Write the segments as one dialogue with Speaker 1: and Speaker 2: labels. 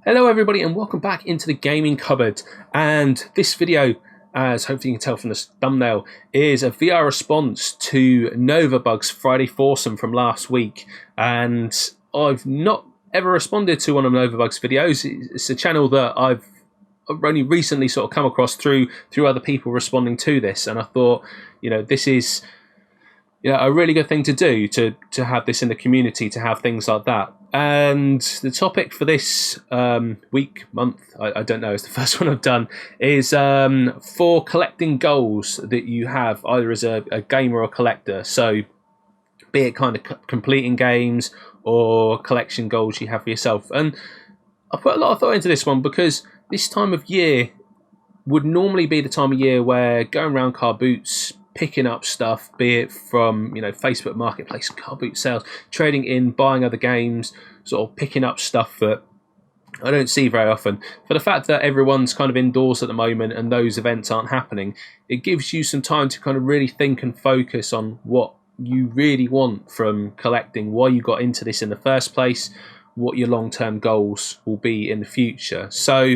Speaker 1: Hello everybody and welcome back into the gaming cupboard, and this video, as hopefully you can tell from the thumbnail, is a VR response to Novabug's Friday Foursome from last week. And I've not ever responded to one of Novabug's videos. It's a channel that I've only recently sort of come across through other people responding to this, and I thought, this is a really good thing to do, to have this in the community, to have things like that. And the topic for this month, I don't know, it's the first one I've done, is for collecting goals that you have either as a gamer or a collector. So be it kind of completing games or collection goals you have for yourself. And I put a lot of thought into this one because this time of year would normally be the time of year where going around car boots, picking up stuff, be it from Facebook Marketplace, car boot sales, trading in, buying other games, sort of picking up stuff that I don't see very often. For the fact that everyone's kind of indoors at the moment and those events aren't happening, it gives you some time to kind of really think and focus on what you really want from collecting, why you got into this in the first place, what your long-term goals will be in the future. So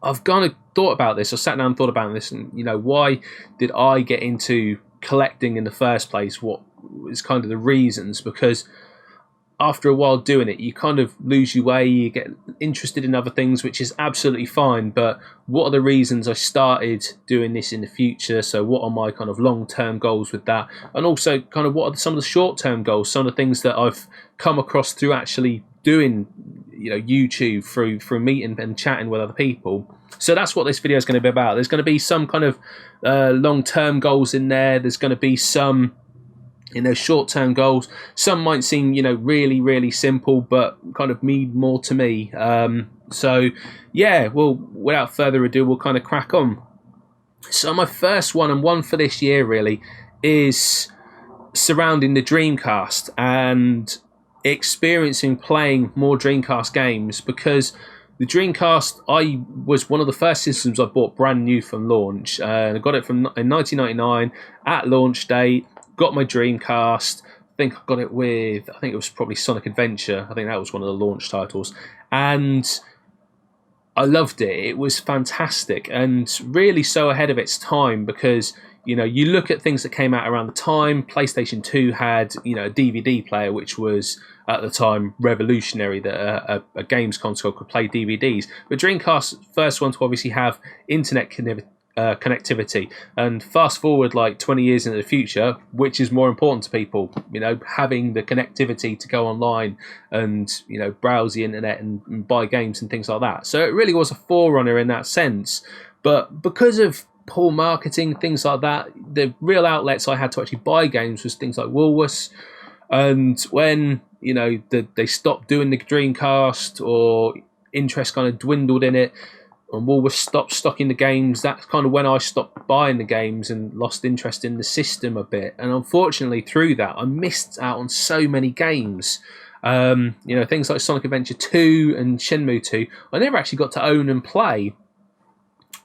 Speaker 1: I've kind of thought about this. I sat down and thought about this, and why did I get into collecting in the first place? What was kind of the reasons? Because after a while doing it, you kind of lose your way. You get interested in other things, which is absolutely fine. But what are the reasons I started doing this in the future? So what are my kind of long-term goals with that? And also kind of what are some of the short-term goals? Some of the things that I've come across through actually doing YouTube, through meeting and chatting with other people. So that's what this video is going to be about. There's going to be some kind of long-term goals in there. There's going to be some short-term goals. Some might seem really, really simple, but kind of mean more to me. So yeah, well, without further ado, we'll kind of crack on. So my first one, and one for this year really, is surrounding the Dreamcast and experiencing playing more Dreamcast games, because the Dreamcast, I was one of the first systems I bought brand new from launch. I got it in 1999 at launch date. Got my Dreamcast. I think I got it with, I think it was probably Sonic Adventure. I think that was one of the launch titles, and I loved it. It was fantastic and really so ahead of its time, because you look at things that came out around the time. PlayStation 2 had a DVD player, which was at the time revolutionary, that a games console could play DVDs. But Dreamcast, first one to obviously have internet connectivity. And fast forward like 20 years into the future, which is more important to people, having the connectivity to go online and browse the internet and buy games and things like that. So it really was a forerunner in that sense. But because of poor marketing, things like that, the real outlets I had to actually buy games was things like Woolworths. And when they stopped doing the Dreamcast, or interest kind of dwindled in it, and Woolworths stopped stocking the games, that's kind of when I stopped buying the games and lost interest in the system a bit. And unfortunately, through that, I missed out on so many games. Things like Sonic Adventure 2 and Shenmue 2, I never actually got to own and play.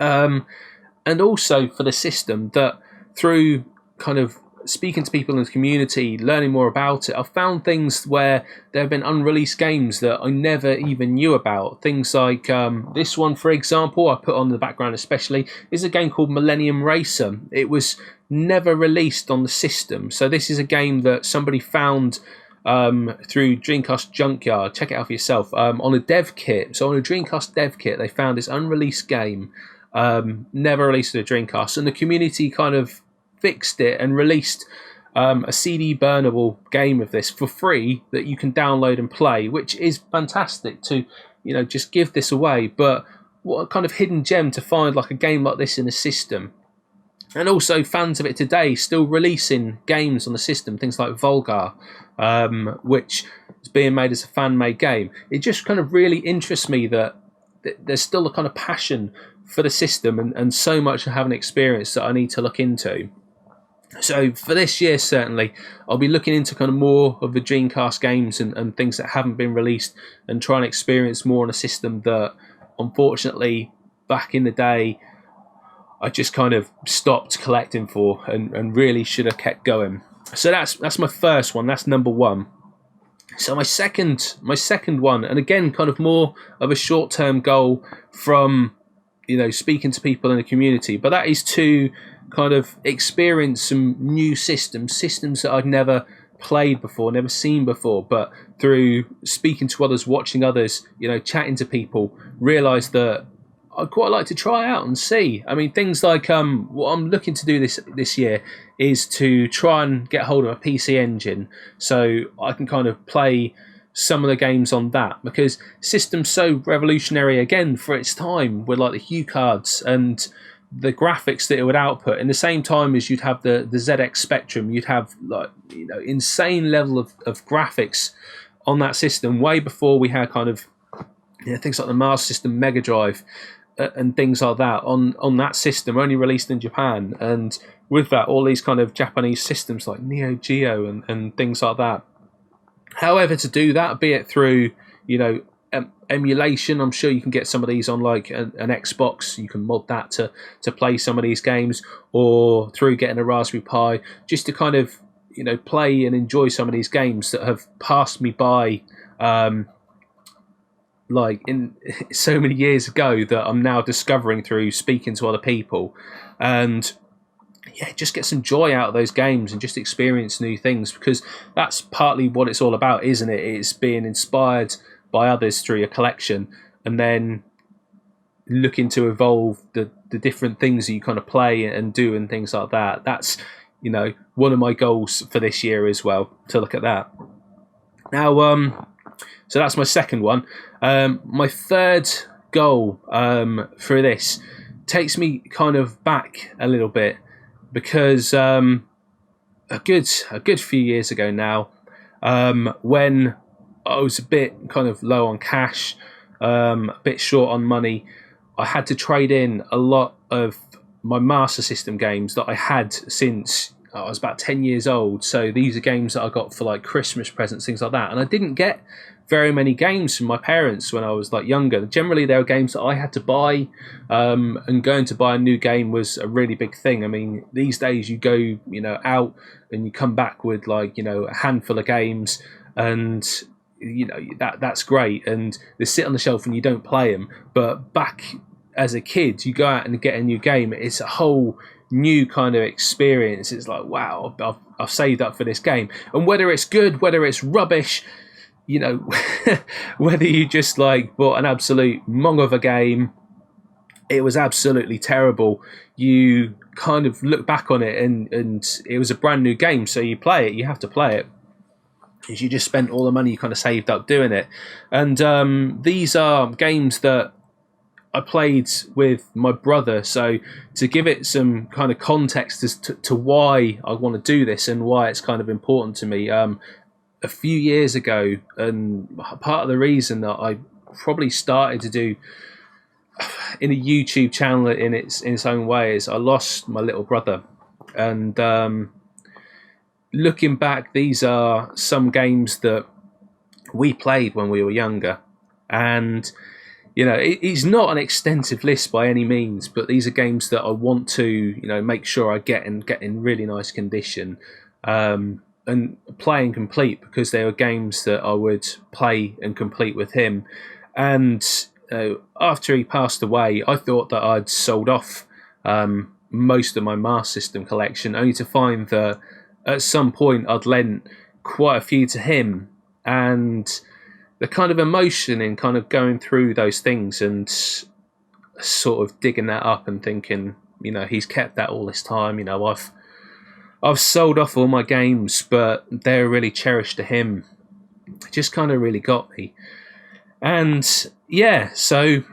Speaker 1: And also for the system, that through kind of speaking to people in the community, learning more about it, I've found things where there have been unreleased games that I never even knew about. Things like this one, for example, I put on the background especially, is a game called Millennium Racer. It was never released on the system. So this is a game that somebody found through Dreamcast Junkyard. Check it out for yourself. On a dev kit. So on a Dreamcast dev kit, they found this unreleased game, never released to the Dreamcast, and the community kind of fixed it and released a CD burnable game of this for free that you can download and play, which is fantastic to just give this away. But what a kind of hidden gem to find like a game like this in the system. And also fans of it today still releasing games on the system, things like Volgar, which is being made as a fan-made game. It just kind of really interests me that there's still a kind of passion for the system, and so much I haven't experienced that I need to look into. So for this year, certainly, I'll be looking into kind of more of the Dreamcast games and things that haven't been released, and trying to experience more on a system that, unfortunately, back in the day, I just kind of stopped collecting for, and really should have kept going. So that's my first one. That's number one. So my second one, and again, kind of more of a short-term goal from, speaking to people in the community, but that is to kind of experience some new systems that I'd never played before, never seen before, but through speaking to others, watching others, chatting to people, realise that I'd quite like to try out and see. I mean, things like what I'm looking to do this year is to try and get hold of a PC engine so I can kind of play some of the games on that, because system's so revolutionary again for its time, with like the Hue cards and the graphics that it would output. In the same time as you'd have the ZX Spectrum, you'd have like insane level of graphics on that system way before we had kind of things like the Master System Mega Drive and things like that on that system, only released in Japan. And with that, all these kind of Japanese systems like Neo Geo and things like that. However, to do that, be it through emulation, I'm sure you can get some of these on like an Xbox. You can mod that to play some of these games, or through getting a Raspberry Pi, just to kind of play and enjoy some of these games that have passed me by like in so many years ago, that I'm now discovering through speaking to other people. And just get some joy out of those games and just experience new things, because that's partly what it's all about, isn't it? It's being inspired by others through your collection, and then looking to evolve the different things that you kind of play and do and things like that. That's one of my goals for this year as well, to look at that. Now so that's my second one. My third goal for this takes me kind of back a little bit, because a good few years ago now, when I was a bit kind of low on cash, a bit short on money, I had to trade in a lot of my Master System games that I had since I was about 10 years old. So these are games that I got for like Christmas presents, things like that. And I didn't get very many games from my parents when I was like younger. Generally, they were games that I had to buy, and going to buy a new game was a really big thing. I mean, these days you go, out and you come back with like, a handful of games, and that's great, and they sit on the shelf and you don't play them. But back as a kid, you go out and get a new game. It's a whole new kind of experience. It's like, wow, I've saved up for this game, and whether it's good, whether it's rubbish, whether you just like bought an absolute mong of a game, it was absolutely terrible, you kind of look back on it and it was a brand new game, so you play it, you have to play it, because you just spent all the money you kind of saved up doing it. And these are games that I played with my brother. So to give it some kind of context as to why I want to do this and why it's kind of important to me, a few years ago, and part of the reason that I probably started to do in a YouTube channel in its own way is I lost my little brother. And looking back, these are some games that we played when we were younger, and it's not an extensive list by any means, but these are games that I want to make sure I get in really nice condition, and play and complete, because they were games that I would play and complete with him. And after he passed away, I thought that I'd sold off most of my Master System collection, only to find that at some point I'd lent quite a few to him. And the kind of emotion in kind of going through those things and sort of digging that up and thinking, he's kept that all this time. I've sold off all my games, but they're really cherished to him. It just kind of really got me. And so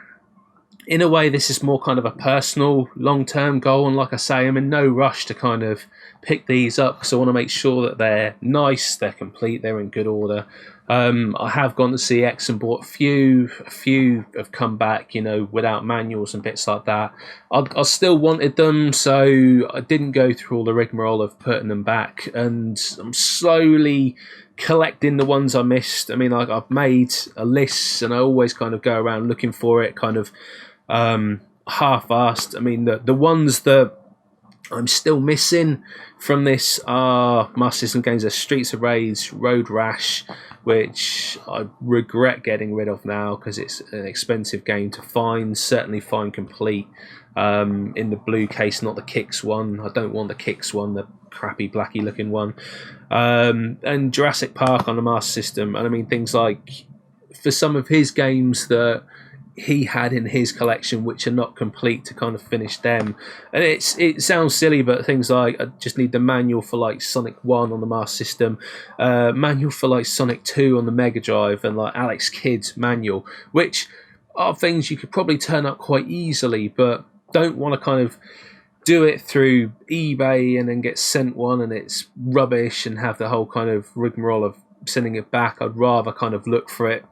Speaker 1: in a way, this is more kind of a personal long-term goal. And like I say, I'm in no rush to kind of pick these up, because I want to make sure that they're nice, they're complete, they're in good order. I have gone to CX and bought a few have come back, without manuals and bits like that. I still wanted them, so I didn't go through all the rigmarole of putting them back, and I'm slowly collecting the ones I missed. I mean, like, I've made a list, and I always kind of go around looking for it, kind of half-assed. I mean, the ones that I'm still missing from this are Master System games are Streets of Rage, Road Rash, which I regret getting rid of now because it's an expensive game to find. Certainly find complete in the blue case, not the Kicks one. I don't want the Kicks one, the crappy blacky looking one. And Jurassic Park on the Master System. And I mean things like, for some of his games that he had in his collection which are not complete, to kind of finish them. And it sounds silly, but things like, I just need the manual for like Sonic 1 on the Master System, manual for like Sonic 2 on the Mega Drive, and like Alex Kidd's manual, which are things you could probably turn up quite easily, but don't want to kind of do it through eBay and then get sent one and it's rubbish and have the whole kind of rigmarole of sending it back. I'd rather kind of look for it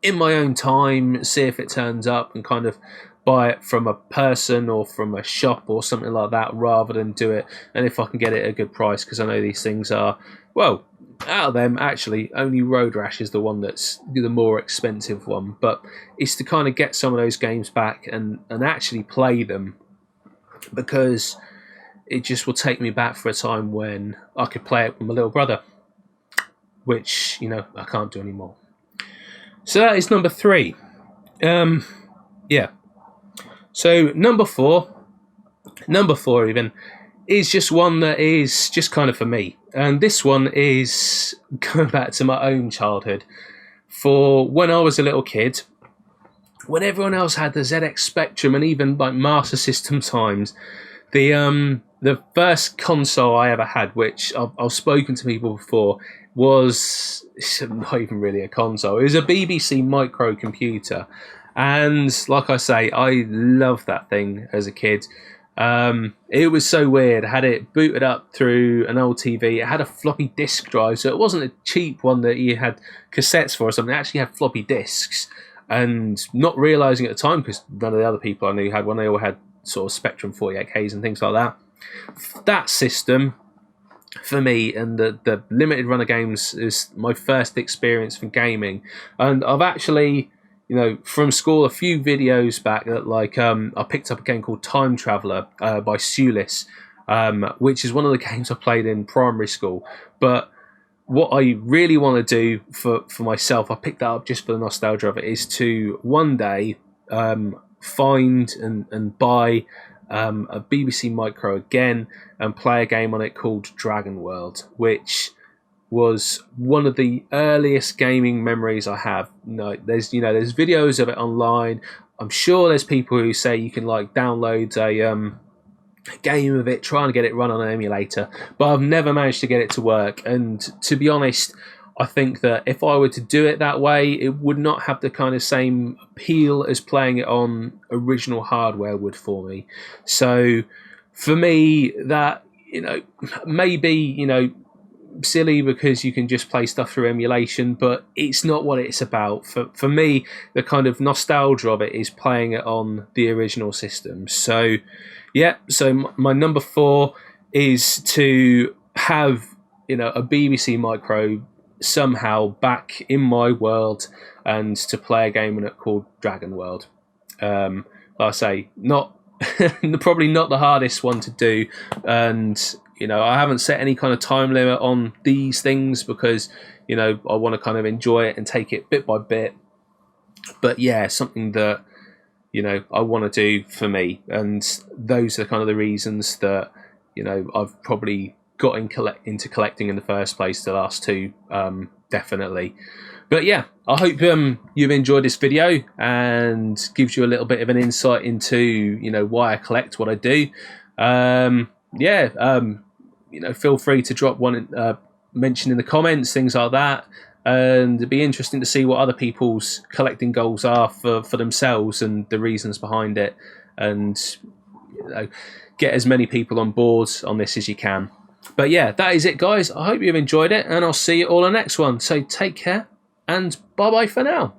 Speaker 1: in my own time, see if it turns up, and kind of buy it from a person or from a shop or something like that, rather than do it. And if I can get it at a good price, because I know these things are, well, out of them, actually, only Road Rash is the one that's the more expensive one. But it's to kind of get some of those games back and actually play them, because it just will take me back for a time when I could play it with my little brother, which, you know, I can't do anymore. So that is number 3. Yeah. So number 4 even, is just one that is just kind of for me. And this one is going back to my own childhood. For when I was a little kid, when everyone else had the ZX Spectrum and even like Master System times, the first console I ever had, which I've spoken to people before, was not even really a console. It was a BBC microcomputer, and like I say, I loved that thing as a kid. It was so weird. I had it booted up through an old TV. It had a floppy disk drive, so it wasn't a cheap one that you had cassettes for or something. It actually had floppy disks, and not realising at the time, because none of the other people I knew had one, they all had sort of Spectrum 48Ks and things like that. That system, for me, and the limited run of games, is my first experience for gaming. And I've actually, you know, from school, a few videos back that, like, I picked up a game called Time Traveller by Sulis, which is one of the games I played in primary school. But what I really want to do for myself, I picked that up just for the nostalgia of it, is to one day find and buy a BBC Micro again and play a game on it called Dragon World, which was one of the earliest gaming memories I have. There's videos of it online. I'm sure there's people who say you can like download a game of it, try and get it run on an emulator, but I've never managed to get it to work. And to be honest, I think that if I were to do it that way, it would not have the kind of same appeal as playing it on original hardware would for me. So for me, that, you know, maybe, you know, silly because you can just play stuff through emulation, but it's not what it's about. For me, the kind of nostalgia of it is playing it on the original system. So yeah, so my number 4 is to have, you know, a BBC Micro somehow back in my world, and to play a game in it called Dragon World. Like I say, not probably not the hardest one to do, and you know, I haven't set any kind of time limit on these things because, you know, I want to kind of enjoy it and take it bit by bit. But yeah, something that, you know, I want to do for me, and those are kind of the reasons that, you know, I've probably got into collecting in the first place. The last 2, definitely. But yeah, I hope you've enjoyed this video and gives you a little bit of an insight into, you know, why I collect what I do. You know, feel free to drop one mention in the comments, things like that, and it'd be interesting to see what other people's collecting goals are for themselves and the reasons behind it, and, you know, get as many people on board on this as you can. But yeah, that is it, guys. I hope you've enjoyed it, and I'll see you all in the next one. So take care, and bye-bye for now.